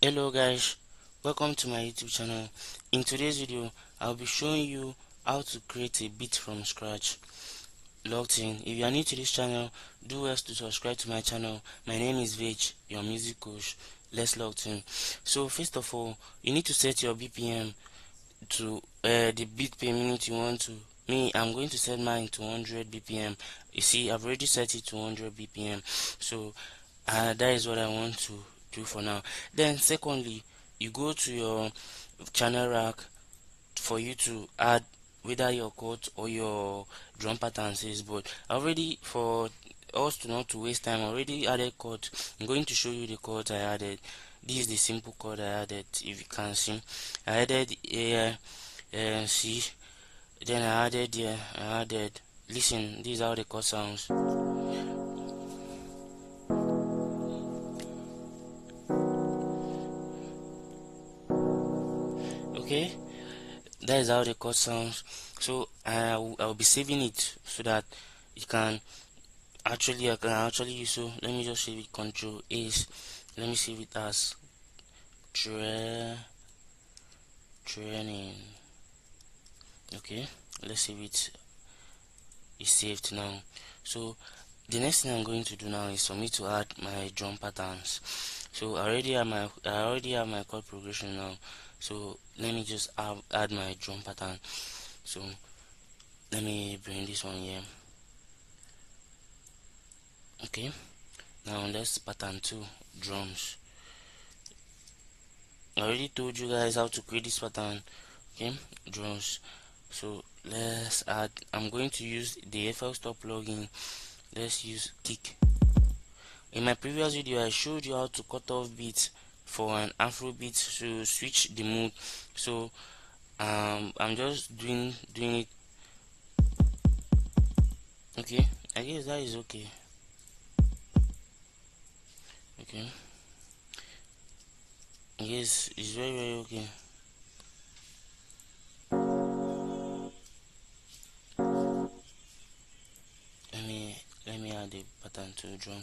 Hello guys, welcome to my YouTube channel. In today's video, I'll be showing you how to create a beat from scratch. Logged in. If you are new to this channel, do well to subscribe to my channel. My name is Vich, your music coach. Let's log in. So first of all, you need to set your BPM to the beat per minute you want to. I'm going to set mine to 100 BPM. You see, I've already set it to 100 BPM. So that is what I want to do for now. Then secondly, you go to your channel rack for you to add whether your chord or your drum patterns is, but already for us to not to waste time, I already added chord. I'm going to show you the chords I added. This is the simple chord I added. If you can see, I added A, C, then I added listen, these are the chord sounds. Okay, that is how the chord sounds. So I'll be saving it so that you can I can actually use. So let me just save it. Control Ace. Let me save it as training. Okay, let's save it. It's saved now. So the next thing I'm going to do now is for me to add my drum patterns. So I already have my chord progression now. So let me just add my drum pattern. So let me bring this one here. Okay, now let's pattern 2 drums. I already told you guys how to create this pattern. Okay, drums. So let's add, I'm going to use the FL Stop plugin. Let's use kick. In my previous video I showed you how to cut off beats for an Afrobeat to switch the mood. So I'm just doing it. Okay, I guess that is okay. Okay, yes, it's very okay. Let me add the pattern to the drum.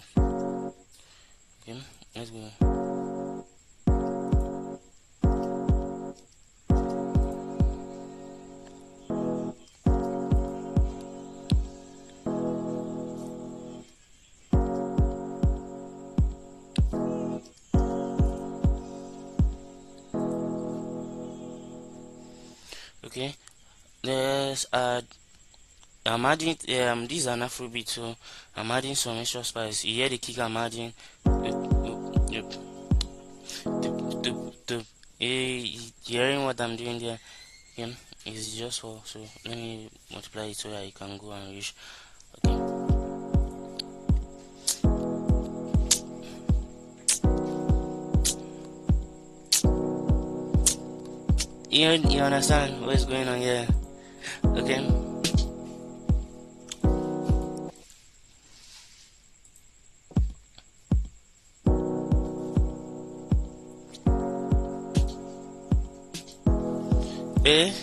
Okay, let's go. Okay, let's add. I'm adding this is an Afrobeat, so I'm adding some extra spice. You hear the kick I'm adding. Yep. You hearing what I'm doing there? Okay, it's just for, so let me multiply it so that you can go and reach. Okay. You understand what is going on here? Okay.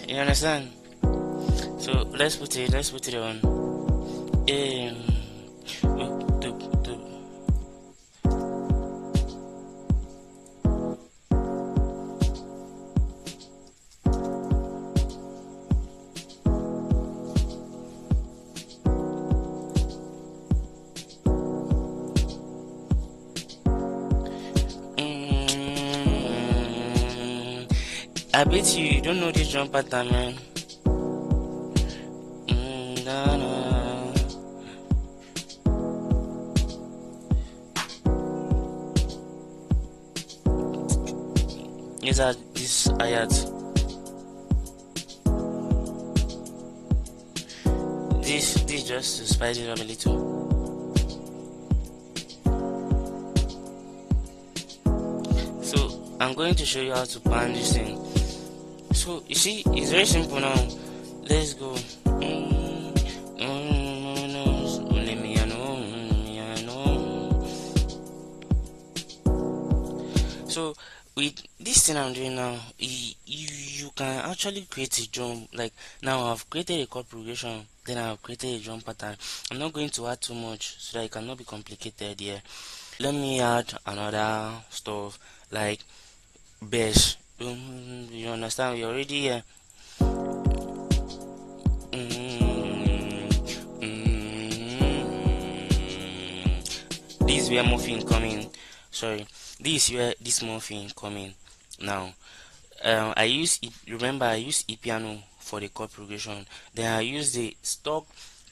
You understand? So let's put it on. I bet you don't know this drum pattern, man. No, no. These are this ayat. This just to spice it up a little. So I'm going to show you how to pan this thing. So you see, it's very simple now. Let's go. So with this thing I'm doing now, you can actually create a drum. Like now I've created a chord progression, then I've created a drum pattern. I'm not going to add too much so that it cannot be complicated here. Let me add another stuff like bass. You understand? We already here. Mm, this is where muffin coming. Sorry, this is where this muffin coming. Now, remember I use piano for the chord progression. Then I use the stock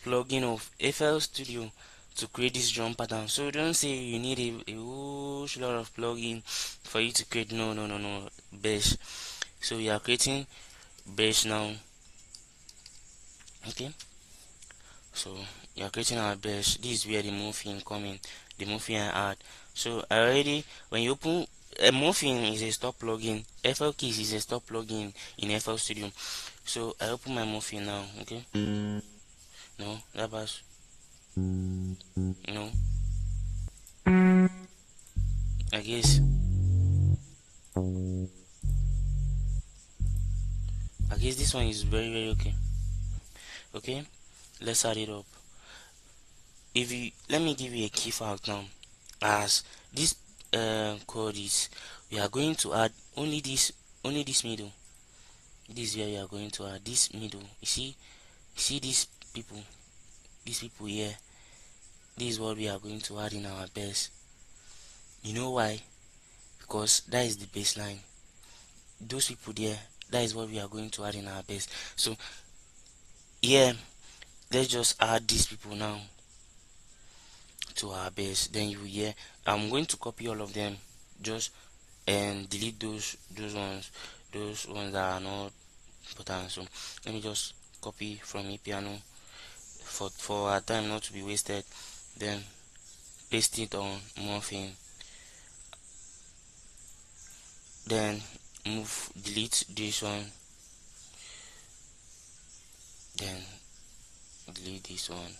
plugin of FL Studio to create this drum pattern. So don't say you need a whole lot of plugin for you to create. No, no, no, no. Bass. So we are creating bass now. Okay. So we are creating our bass. This is where the muffin coming. The muffin I add. So I already when you open a muffin is a stock plugin. FL Keys is a stock plugin in FL Studio. So I open my muffin now. Okay. No, that was no. I guess this one is very okay. Okay, let's add it up. If you let me give you a key fact now. As this code is, we are going to add only this middle. This is where we are going to add this middle. You see these people here. This is what we are going to add in our bass. You know why? Because that is the baseline. Those people there, that is what we are going to add in our bass. So yeah, let's just add these people now to our base. Then you hear I'm going to copy all of them just and delete those ones that are not important. So let me just copy from a piano for our time not to be wasted. Then paste it on morphine. Then delete this one. Then delete this one.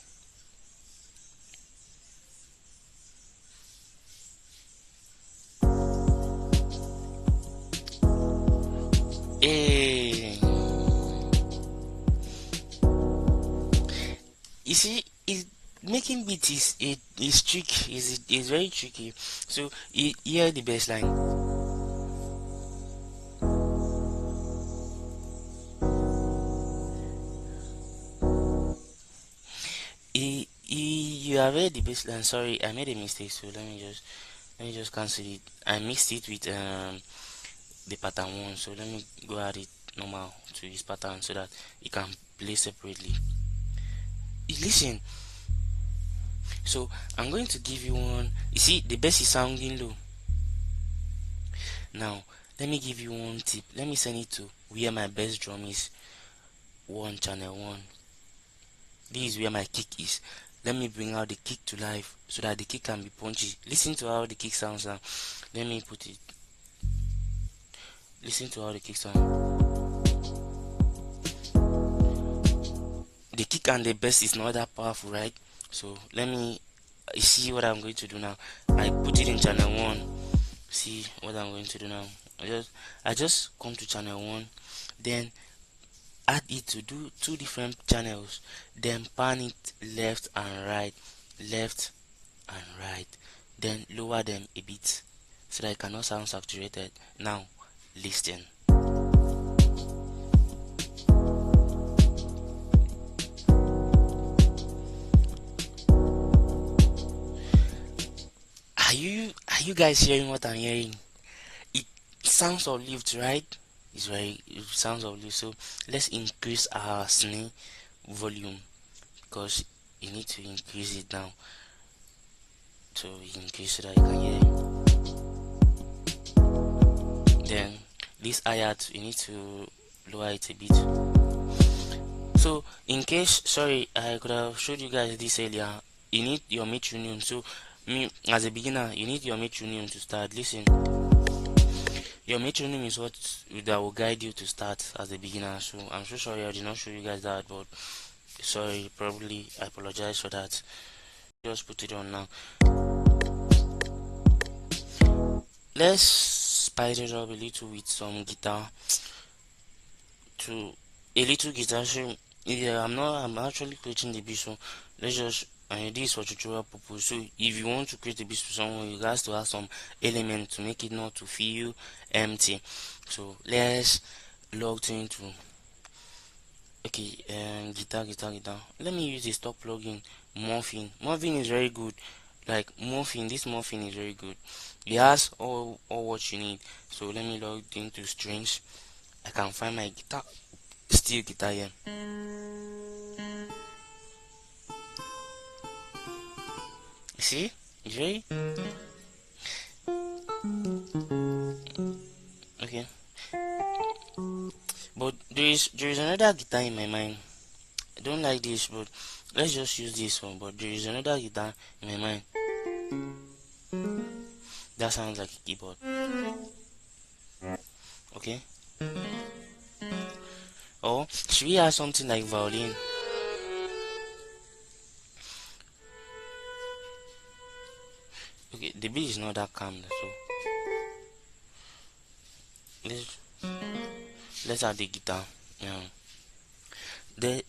Hey, you see, making beats is tricky. Is very tricky. So you hear the bass line. You have heard the bass line. Sorry, I made a mistake. So let me just cancel it. I mixed it with the pattern one. So let me go add it normal to this pattern so that it can play separately. Listen. So I'm going to give you one. You see, the bass is sounding low. Now, let me give you one tip. Let me send it to where my bass drum is. Channel one. This is where my kick is. Let me bring out the kick to life so that the kick can be punchy. Listen to how the kick sounds now. Let me put it. Listen to how the kick sounds. The kick and the bass is not that powerful, right? So let me see what I'm going to do now. I put it in channel one. See what I'm going to do now. I just come to channel one, then add it to do two different channels, then pan it left and right, left and right, then lower them a bit so that it cannot sound saturated. Now listen. Are you guys hearing what I'm hearing? It sounds of lift, right? It sounds of lift. So let's increase our snare volume because you need to increase it now. So increase so that you can hear. Then this hi-hat you need to lower it a bit. So in case, sorry, I could have showed you guys this earlier. You need your metronome. So me as a beginner, you need your metronome to start. Listen, your metronome is what that will guide you to start as a beginner. So I'm so sorry I did not show you guys that, but sorry, probably I apologize for that. Just put it on now. Let's spice it up a little with some guitar. To a little guitar. So yeah, I'm actually creating the beat. So let's just and this is for tutorial purpose. So if you want to create a beat to someone, you guys to have some element to make it not to feel empty. So let's log into okay, guitar. Let me use the stock plugin morphine is very good. Like morphine, this morphine is very good. It has all what you need. So let me log into strings. I can find my guitar, steel guitar here. See, it's very okay. But there is another guitar in my mind. I don't like this, but let's just use this one. But there is another guitar in my mind that sounds like a keyboard. Okay. Or should we add something like violin? Okay, the beat is not that calm, so let's let's add the guitar. Yeah. The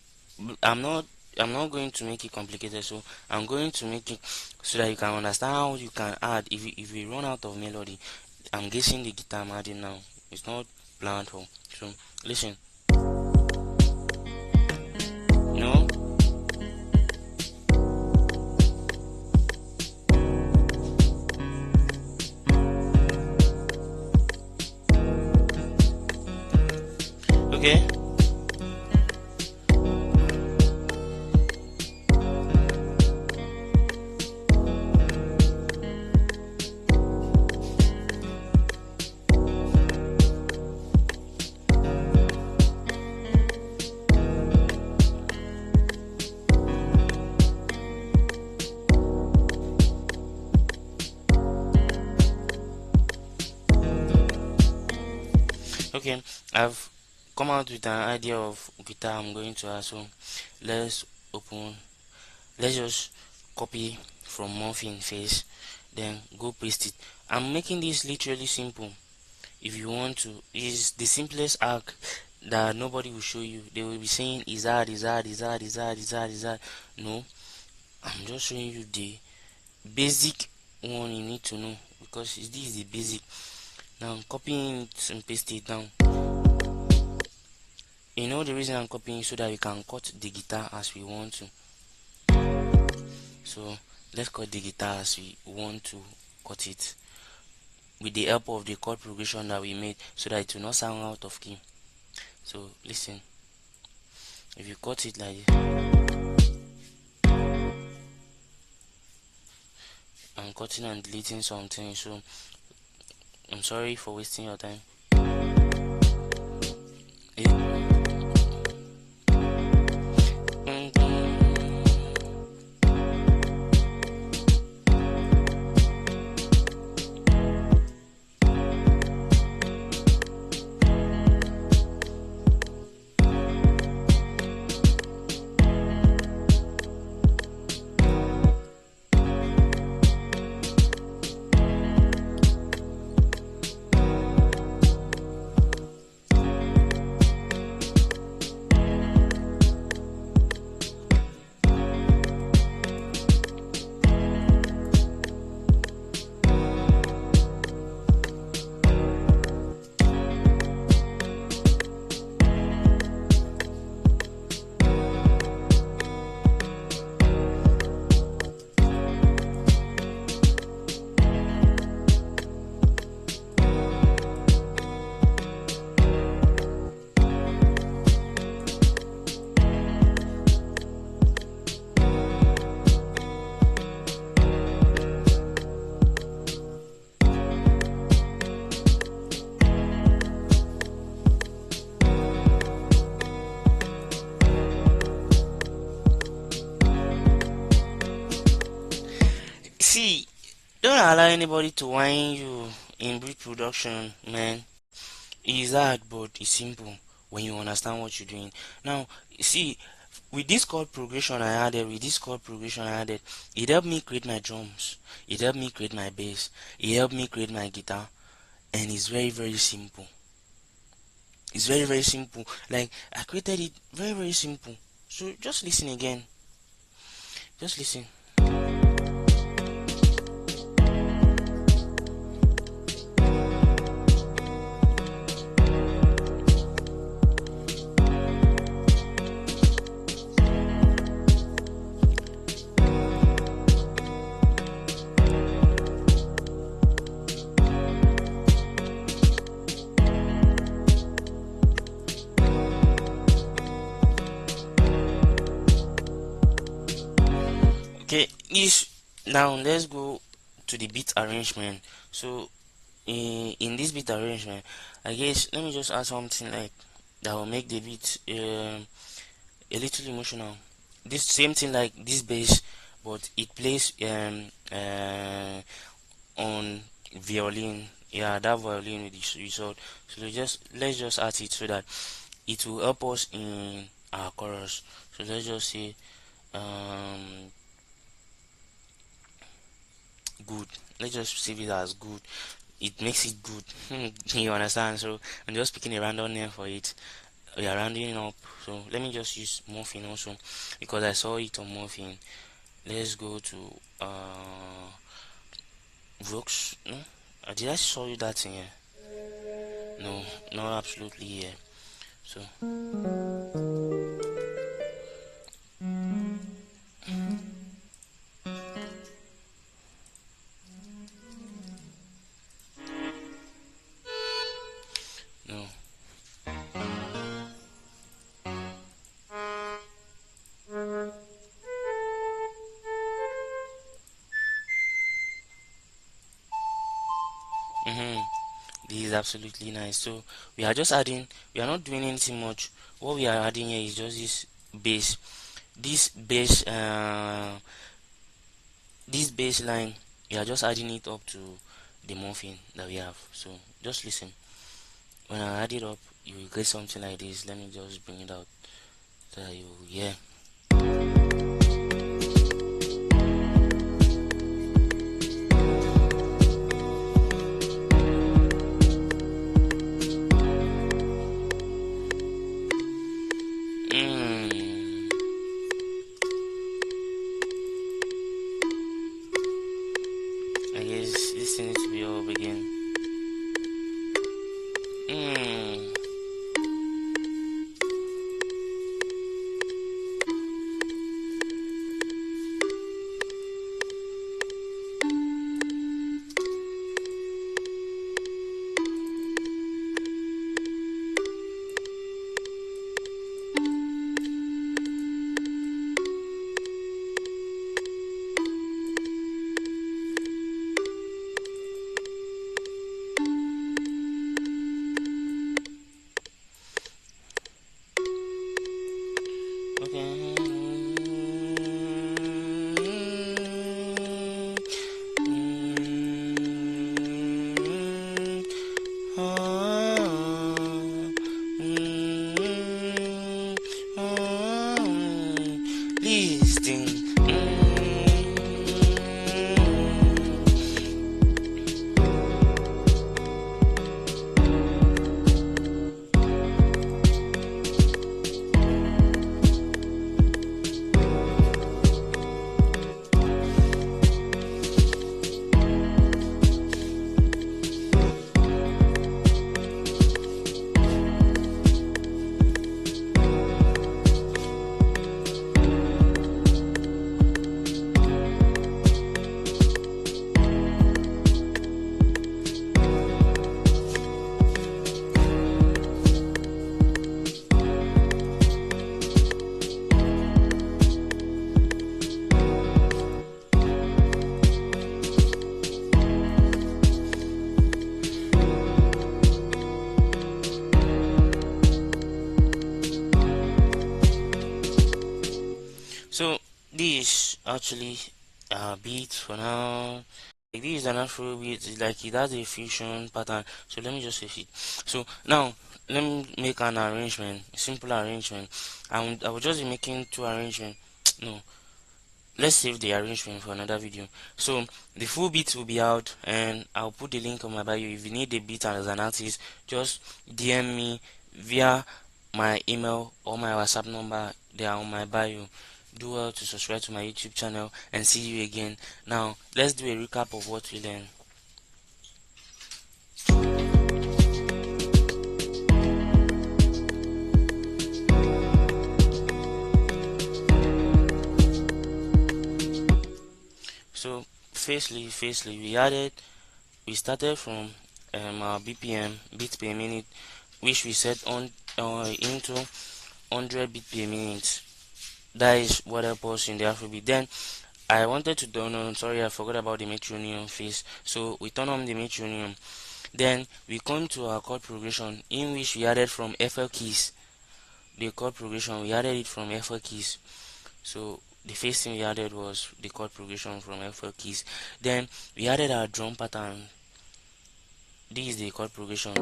I'm not going to make it complicated, so I'm going to make it so that you can understand how you can add if you run out of melody. I'm guessing the guitar I'm adding now. It's not planned for. So listen. No? Okay. Okay, I've come out with an idea of guitar I'm going to add. So let's open. Let's just copy from morphine face, then go paste it. I'm making this literally simple. If you want to, is the simplest arc that nobody will show you. They will be saying is hard, is hard, is hard, is hard, is hard, is hard. No, I'm just showing you the basic one you need to know because this is the basic. Now I'm copying it and paste it down. You know the reason I'm copying so that we can cut the guitar as we want to. So let's cut the guitar as we want to cut it with the help of the chord progression that we made so that it will not sound out of key. So listen, if you cut it like this, I'm cutting and deleting something, so I'm sorry for wasting your time. Eh, See, don't allow anybody to whine you in beat production, man. It's hard, but it's simple when you understand what you're doing. Now, see, with this chord progression I added, it helped me create my drums, it helped me create my bass, it helped me create my guitar, and it's very, very simple. It's very, very simple. Like, I created it very, very simple. So just listen again. Just listen. Okay, this now let's go to the beat arrangement. So in this beat arrangement, I guess let me just add something like that will make the beat a little emotional. This same thing like this bass, but it plays on violin. Yeah, that violin with the result. So let's just add it so that it will help us in our chorus. So let's just say um good. Let's just save it as good. It makes it good. You understand? So I'm just picking a random name for it. We are rounding up. So let me just use morphine also because I saw it on morphine. Let's go to Vox. No, did I show you that thing here? No, not absolutely here. So no. Mm-hmm. This is absolutely nice. So we are just adding. We are not doing anything much. What we are adding here is just this bass. This bass. This bass line. We are just adding it up to the morphine that we have. So just listen. When I add it up, you will get something like this. Let me just bring it out so that you yeah. Mm, I guess this thing needs to be up again. Mm, okay. Mm, ah, mm, ah, listen. So this actually beat for now. Like, this is an Afrobeat. It's like it has a fusion pattern. So let me just save it. So now let me make an arrangement, a simple arrangement. I will just be making two arrangement. No, let's save the arrangement for another video. So the full beat will be out, and I'll put the link on my bio. If you need the beat as an artist, just DM me via my email or my WhatsApp number. They are on my bio. Do well to subscribe to my YouTube channel, and see you again. Now let's do a recap of what we learned. So firstly, we started from our BPM, bit per minute, which we set on into 100 bit per minute. That is what helped us in the Afrobeat. Then I wanted to turn on, sorry, I forgot about the metronome phase. So we turn on the metronome. Then we come to our chord progression, in which we added from FL keys. The chord progression, we added it from FL keys. So the first thing we added was the chord progression from FL keys. Then we added our drum pattern. This is the chord progression.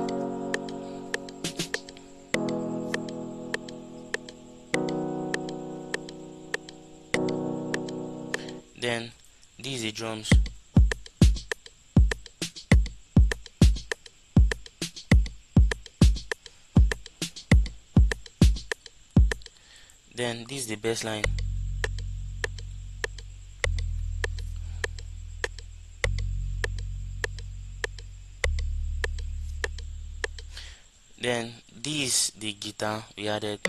Then this is the drums. Then this is the bass line. Then this is the guitar we added.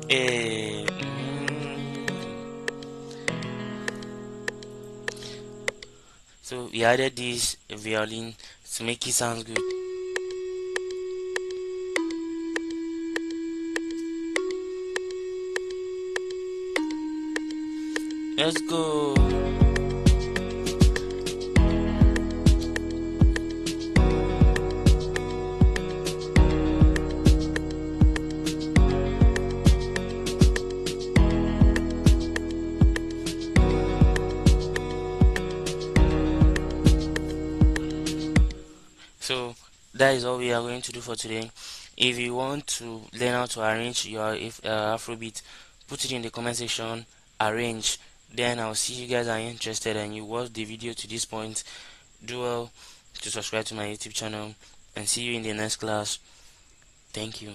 Eh, So we added this violin to make it sound good. Let's go. So that is all we are going to do for today. If you want to learn how to arrange your Afrobeat, put it in the comment section. Arrange. Then I'll see you guys are interested and you watch the video to this point. Do well to subscribe to my YouTube channel, and see you in the next class. Thank you.